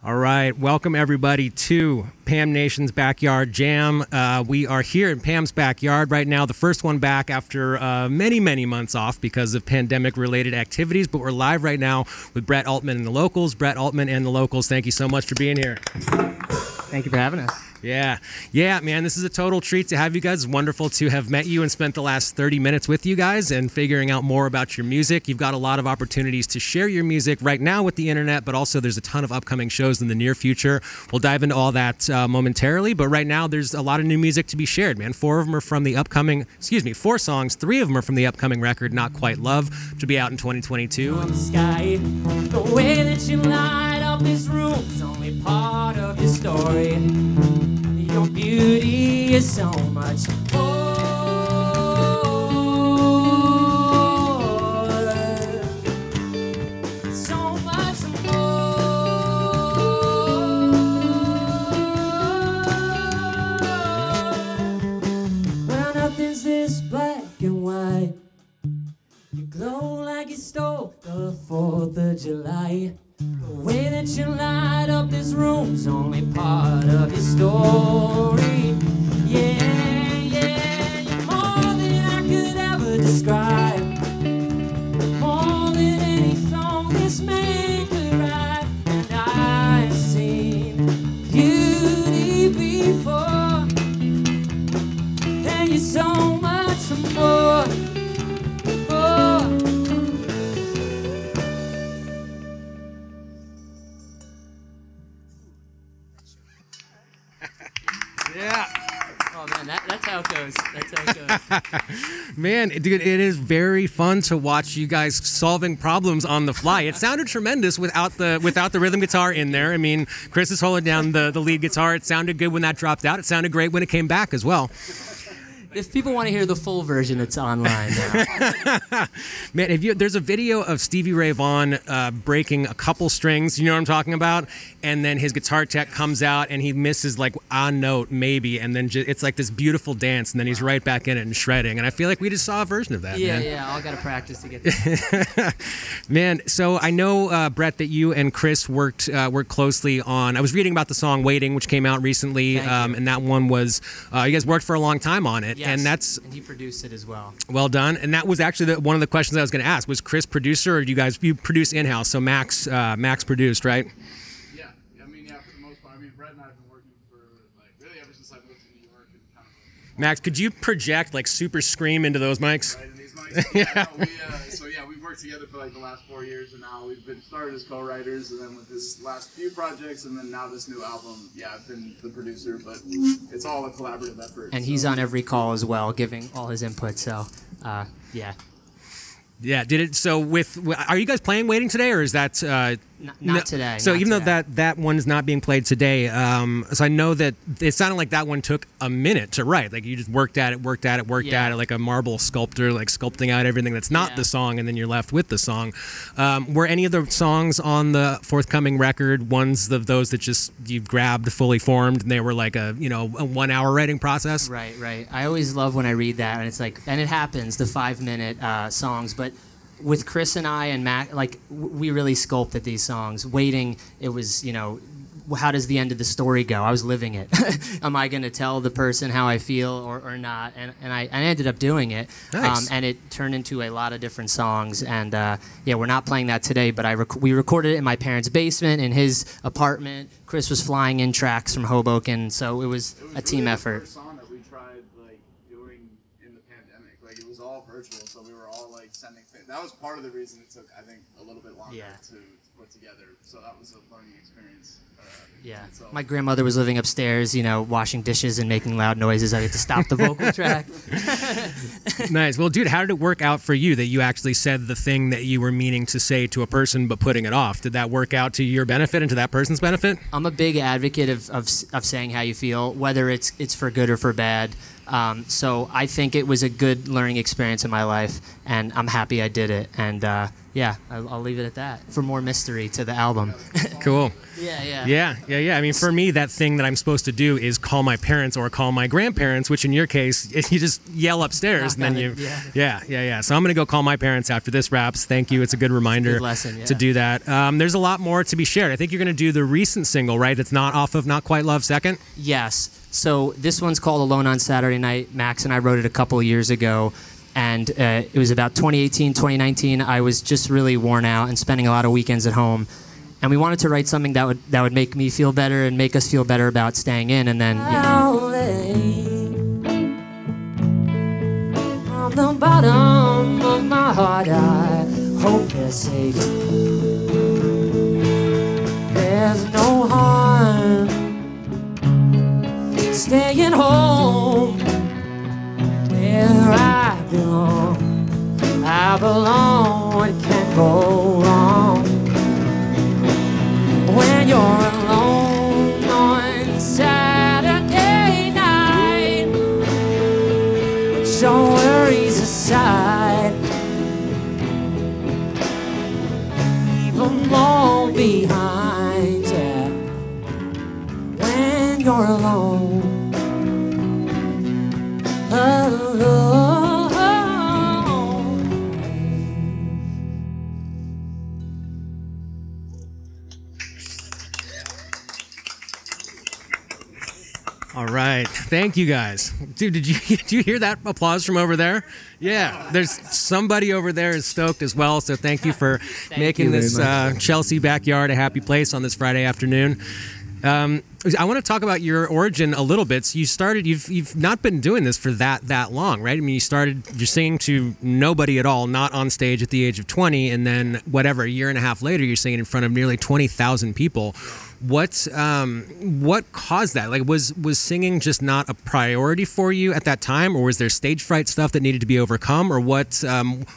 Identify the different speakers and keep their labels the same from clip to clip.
Speaker 1: All right, welcome everybody to Pam Nation's Backyard Jam. We are here in Pam's backyard right now, the first one back after many months off because of pandemic-related activities, but we're live right now with Brett Altman and the Locals. Brett Altman and the Locals, thank you so much for being here.
Speaker 2: Thank you for having us.
Speaker 1: Yeah, man, this is a total treat to have you guys. It's wonderful to have met you and spent the last 30 minutes with you guys and figuring out more about your music. You've got a lot of opportunities to share your music right now with the internet, but also there's a ton of upcoming shows in the near future. We'll dive into all that momentarily, but right now there's a lot of new music to be shared, man. Four songs, 3 of them are from the upcoming record, Not Quite Love, which will be out in 2022.
Speaker 3: On the sky, the way that you light up this room's only part of your story. Your beauty is so much more. So much more. Well, nothing's this black and white. You glow like you stole the 4th of July. The way that you light up this room's only part of your story. Yeah, you're more than I could ever describe. More than any song this man could write. And I've seen beauty before. And you're so much more.
Speaker 1: Yeah.
Speaker 2: Oh man, that's how it goes. That's how it goes.
Speaker 1: Man, dude, it is very fun to watch you guys solving problems on the fly. It sounded tremendous without the rhythm guitar in there. I mean, Chris is holding down the lead guitar. It sounded good when that dropped out. It sounded great when it came back as well.
Speaker 2: If people want to hear the full version, it's online now.
Speaker 1: Man, there's a video of Stevie Ray Vaughan breaking a couple strings, you know what I'm talking about? And then his guitar tech comes out and he misses like a note maybe, and then it's like this beautiful dance, and then he's right back in it and shredding. And I feel like we just saw a version of that, man.
Speaker 2: Yeah, I got to practice to get there.
Speaker 1: Man, so I know, Brett, that you and Chris worked closely on, I was reading about the song Waiting, which came out recently, and that one was, you guys worked for a long time on it.
Speaker 2: Yes, and he produced it as well.
Speaker 1: Well done. And that was actually one of the questions I was going to ask. Was Chris producer, or you produce in-house? So Max produced, right?
Speaker 4: Yeah, for the most part. I mean, Brett and I have been working for really ever since I moved to New York. And kind of
Speaker 1: Max, could you project super scream into those mics?
Speaker 4: Right, in these mics? Yeah, we've worked together for the last 4 years, and now we've been started as co-writers, and then with this last few projects, and then now this new album, I've been the producer, but it's all a collaborative effort.
Speaker 2: And he's on every call as well, giving all his input, so, yeah.
Speaker 1: Yeah, did it, so are you guys playing Waiting today, or is that...
Speaker 2: Not today.
Speaker 1: So
Speaker 2: not
Speaker 1: even
Speaker 2: today.
Speaker 1: though that one is not being played today, so I know that it sounded like that one took a minute to write. Like you just worked at it like a marble sculptor, sculpting out everything that's not the song, and then you're left with the song. Were any of the songs on the forthcoming record ones of those that just you grabbed fully formed, and they were like a 1 hour writing process?
Speaker 2: Right. I always love when I read that, and it's and it happens, the 5-minute songs, but with Chris and I and Matt, we really sculpted these songs. Waiting, it was, how does the end of the story go? I was living it. Am I going to tell the person how I feel or not? And I ended up doing it.
Speaker 1: Nice.
Speaker 2: And it turned into a lot of different songs. And we're not playing that today, but we recorded it in my parents' basement, in his apartment. Chris was flying in tracks from Hoboken, so it was a team effort.
Speaker 4: The first song that we tried doing in the pandemic. It was all virtual, so we were all sending things. That was part of the reason it took, I think, a little bit longer to put together. So that was a learning experience.
Speaker 2: My grandmother was living upstairs, washing dishes and making loud noises. I had to stop the vocal track.
Speaker 1: Nice. Well, dude, how did it work out for you that you actually said the thing that you were meaning to say to a person but putting it off? Did that work out to your benefit and to that person's benefit?
Speaker 2: I'm a big advocate of saying how you feel, whether it's for good or for bad. So I think it was a good learning experience in my life, and I'm happy I did it. And yeah, I'll leave it at that for more mystery to the album.
Speaker 1: Cool.
Speaker 2: Yeah.
Speaker 1: I mean, for me, that thing that I'm supposed to do is call my parents or call my grandparents, which in your case, you just yell upstairs and then you. Yeah. So I'm going to go call my parents after this wraps. Thank you. It's a good reminder
Speaker 2: good lesson,
Speaker 1: to do that. There's a lot more to be shared. I think you're going to do the recent single, right? That's not off of Not Quite Love Second?
Speaker 2: Yes. So this one's called Alone on Saturday Night. Max and I wrote it a couple of years ago. And it was about 2018, 2019. I was just really worn out and spending a lot of weekends at home. And we wanted to write something that would make me feel better and make us feel better about staying in. And then,
Speaker 3: From the bottom of my heart, I hope you're safe. There's no harm staying home where I belong. I belong. What can go wrong when you're alone on Saturday night? Put your worries aside, leave them all behind. Yeah, when you're alone.
Speaker 1: All right. Thank you guys. Dude, did you hear that applause from over there? Yeah. There's somebody over there is stoked as well. So thank you for making this Chelsea backyard a happy place on this Friday afternoon. I want to talk about your origin a little bit. So you've not been doing this for that long, right? I mean, you're singing to nobody at all, not on stage at the age of 20, and then whatever, a year and a half later, you're singing in front of nearly 20,000 people. What caused that? Like, was singing just not a priority for you at that time, or was there stage fright stuff that needed to be overcome, or what?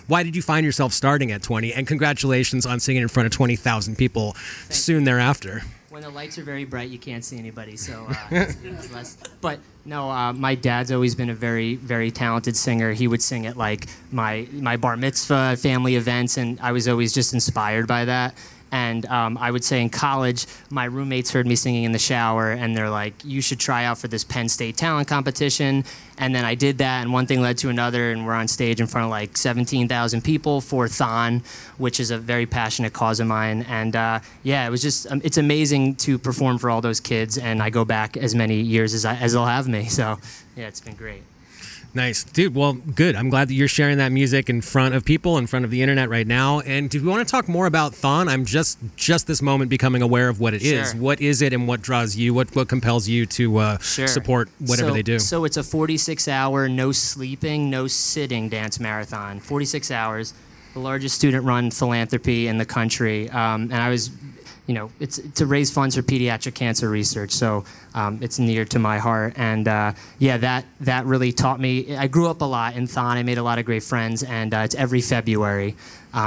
Speaker 1: Why did you find yourself starting at 20? And congratulations on singing in front of 20,000 people soon thereafter.
Speaker 2: when the lights are very bright, you can't see anybody, so it's less. But no, my dad's always been a very, very talented singer. He would sing at like my bar mitzvah, family events, and I was always just inspired by that. And I would say in college, my roommates heard me singing in the shower, and they're like, you should try out for this Penn State talent competition. And then I did that, and one thing led to another, and we're on stage in front of like 17,000 people for Thon, which is a very passionate cause of mine. And yeah, it was just, it's amazing to perform for all those kids, and I go back as many years as they'll have me. So yeah, it's been great.
Speaker 1: Nice. Dude, well, good. I'm glad that you're sharing that music in front of people, in front of the internet right now. And do we want to talk more about Thon? I'm just this moment becoming aware of what it is. What is it and what draws you? What compels you to support whatever they do? So it's a
Speaker 2: 46-hour, no sleeping, no sitting dance marathon. 46 hours, the largest student-run philanthropy in the country. And I was... You know, it's to raise funds for pediatric cancer research, so it's near to my heart. And yeah, that really taught me. I grew up a lot in Thon. I made a lot of great friends, and it's every February.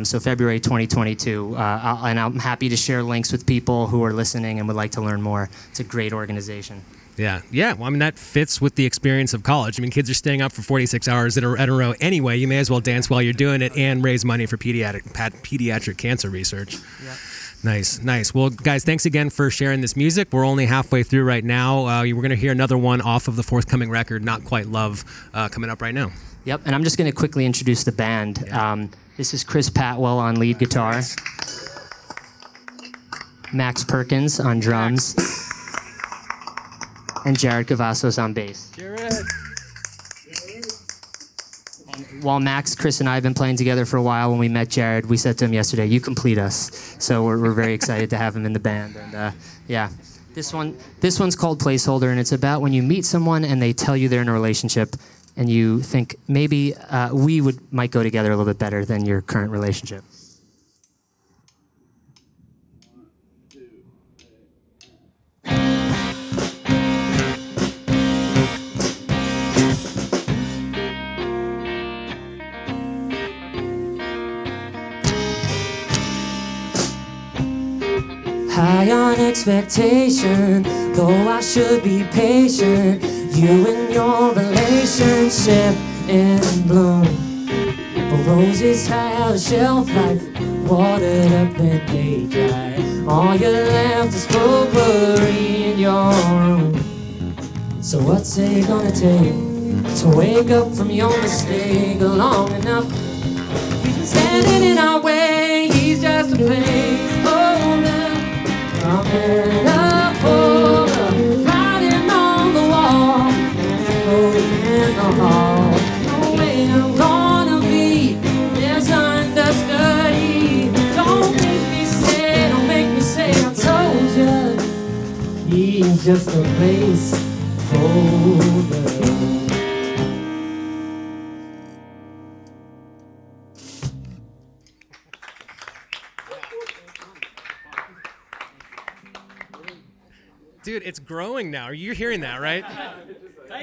Speaker 2: So February 2022, and I'm happy to share links with people who are listening and would like to learn more. It's a great organization.
Speaker 1: Yeah. Well, I mean, that fits with the experience of college. I mean, kids are staying up for 46 hours at a row anyway. You may as well dance while you're doing it and raise money for pediatric cancer research.
Speaker 2: Yep.
Speaker 1: Nice. Well, guys, thanks again for sharing this music. We're only halfway through right now. We're going to hear another one off of the forthcoming record, Not Quite Love, coming up right now.
Speaker 2: Yep, and I'm just going to quickly introduce the band. Yeah. This is Chris Pattwell on lead guitar. Max Perkins on drums. And Jared Cavazos on bass.
Speaker 1: Jared!
Speaker 2: While Max, Chris, and I have been playing together for a while, when we met Jared, we said to him yesterday, "You complete us." So we're very excited to have him in the band. And yeah, this one's called Placeholder, and it's about when you meet someone and they tell you they're in a relationship, and you think maybe we might go together a little bit better than your current relationship.
Speaker 3: High on expectation, though I should be patient. You and your relationship in bloom. But roses have a shelf life, watered up and they dry. All you left is potpourri in your room. So what's it gonna take to wake up from your mistake long enough? He's been standing in our way, he's just a placeholder. Coming up over, writing on the wall, in the hall. No way I'm gonna be misunderstood. Don't make me say I told you. He's just a placeholder.
Speaker 1: Dude, it's growing now. You're hearing that, right?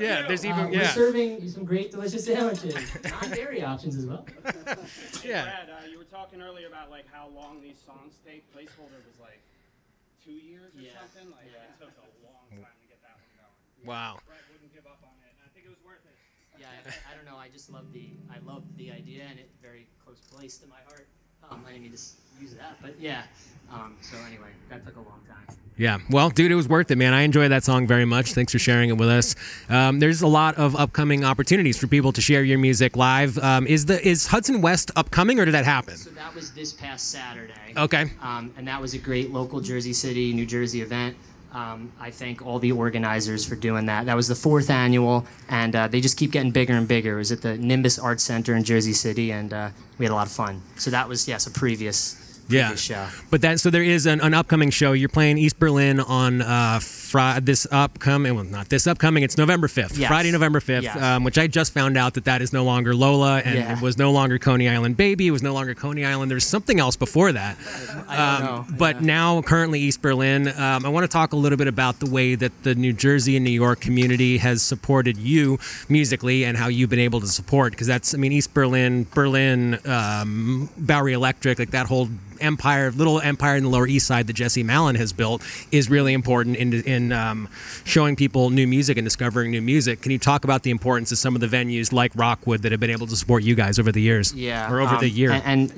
Speaker 1: Yeah, there's even
Speaker 3: We're serving you some great, delicious sandwiches. Non-dairy options as well.
Speaker 1: Yeah.
Speaker 5: Brad, you were talking earlier about like how long these songs take. Placeholder was like 2 years or something. Like it took a long time to get that one going.
Speaker 1: Wow.
Speaker 5: Brad wouldn't give up on it, and I think it was worth it.
Speaker 2: Yeah, I don't know. I just love the idea, and it's very close place to my heart. I didn't mean to use that, but yeah. So anyway, that took a long time.
Speaker 1: Yeah, well, dude, it was worth it, man. I enjoyed that song very much. Thanks for sharing it with us. There's a lot of upcoming opportunities for people to share your music live. Is Hudson West upcoming, or did that happen?
Speaker 2: So that was this past Saturday.
Speaker 1: Okay.
Speaker 2: And that was a great local Jersey City, New Jersey event. I thank all the organizers for doing that. That was the 4th annual, and they just keep getting bigger and bigger. It was at the Nimbus Arts Center in Jersey City, and we had a lot of fun. So that was, yes, a previous show.
Speaker 1: But so there is an upcoming show. You're playing East Berlin on this upcoming, well, not this upcoming, it's November 5th,
Speaker 2: Yes.
Speaker 1: Friday, November 5th,
Speaker 2: Yes.
Speaker 1: Which I just found out that is no longer Lola, and it was no longer Coney Island Baby, it was no longer Coney Island. There's something else before that.
Speaker 2: I don't know.
Speaker 1: But now, currently, East Berlin. I want to talk a little bit about the way that the New Jersey and New York community has supported you musically and how you've been able to support, because East Berlin, Bowery Electric, like that whole little empire in the Lower East Side that Jesse Mallon has built is really important in showing people new music and discovering new music. Can you talk about the importance of some of the venues like Rockwood that have been able to support you guys over the years?
Speaker 2: Yeah.
Speaker 1: Or over the year.
Speaker 2: And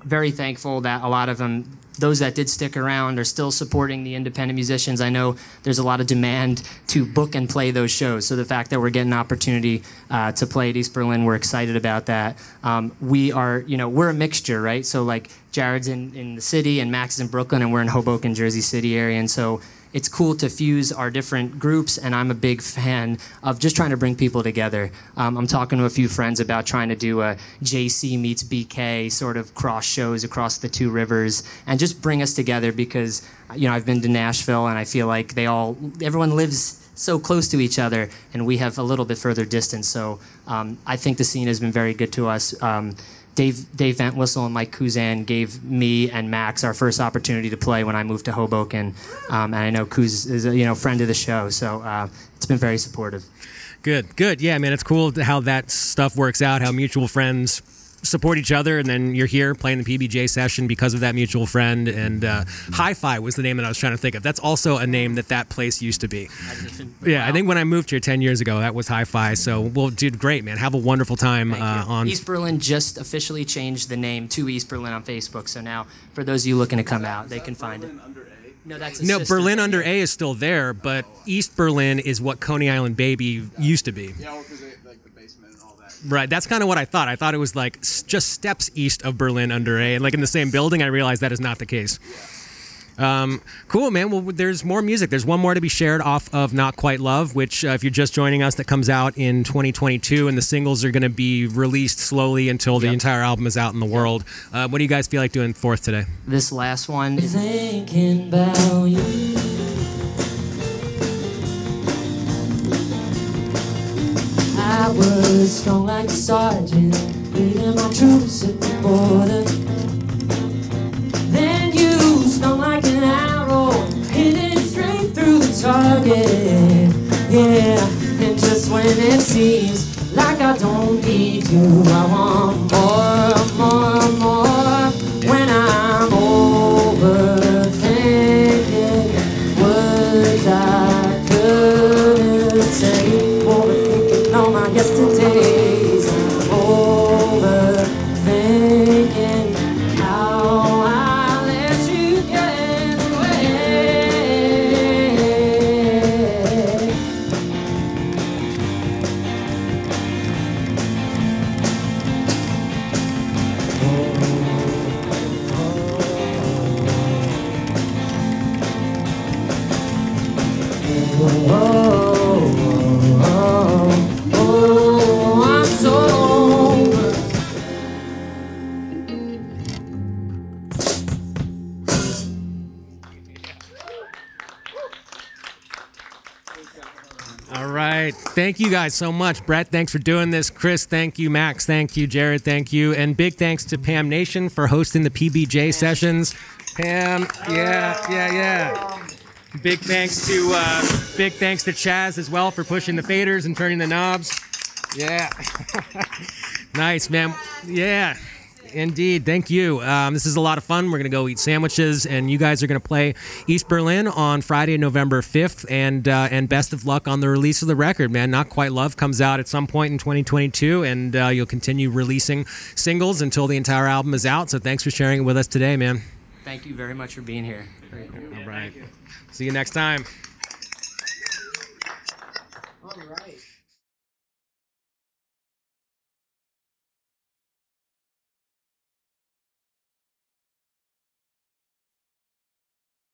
Speaker 2: very thankful that a lot of them, those that did stick around, are still supporting the independent musicians. I know there's a lot of demand to book and play those shows. So the fact that we're getting an opportunity to play at East Berlin, we're excited about that. We are, we're a mixture, right? So like Jared's in the city and Max is in Brooklyn and we're in Hoboken, Jersey City area. And so it's cool to fuse our different groups, and I'm a big fan of just trying to bring people together. I'm talking to a few friends about trying to do a JC meets BK sort of cross shows across the two rivers and just bring us together, because I've been to Nashville and I feel like everyone lives so close to each other and we have a little bit further distance. So I think the scene has been very good to us. Dave Van Wissel and Mike Kuzan gave me and Max our first opportunity to play when I moved to Hoboken, and I know Kuz is a friend of the show, so it's been very supportive.
Speaker 1: Good. Yeah, man, it's cool how that stuff works out, how mutual friends support each other, and then you're here playing the PBJ session because of that mutual friend. And Hi-Fi was the name that I was trying to think of. That's also a name that place used to be. Yeah, I think when I moved here 10 years ago, that was Hi-Fi. So, well, dude, great, man. Have a wonderful time on
Speaker 2: East Berlin just officially changed the name to East Berlin on Facebook. So now, for those of you looking to come out, they can find it. No, that's
Speaker 1: Berlin Under A is still there, but East Berlin is what Coney Island Baby used to be.
Speaker 4: Yeah, well, because like the basement and all that.
Speaker 1: Right, that's kind of what I thought. I thought it was like just steps east of Berlin Under A, and like in the same building. I realized that is not the case. Cool, man. Well, there's more music. There's one more to be shared off of Not Quite Love, which if you're just joining us, that comes out in 2022, and the singles are going to be released slowly until the entire album is out in the world. What do you guys feel like doing fourth today?
Speaker 2: This last one.
Speaker 3: Thinking about you. I was strong like a sergeant, leading my troops at the border. Then you stung like an arrow, hitting straight through the target. Yeah, and just when it seems like I don't need you, I want more. When I'm overthinking words I couldn't say.
Speaker 1: Thank you guys so much. Brett, thanks for doing this. Chris, thank you. Max, thank you. Jared, thank you. And big thanks to Pam Nation for hosting the PBJ sessions. Pam, yeah. Big thanks to Chaz as well for pushing the faders and turning the knobs. Yeah. Nice, man. Yeah. Indeed. Thank you. This is a lot of fun. We're going to go eat sandwiches, and you guys are going to play East Berlin on Friday, November 5th, and best of luck on the release of the record, man. Not Quite Love comes out at some point in 2022, and you'll continue releasing singles until the entire album is out. So thanks for sharing it with us today, man.
Speaker 2: Thank you very much for being here. Very cool.
Speaker 1: All right. See you next time.
Speaker 3: All right.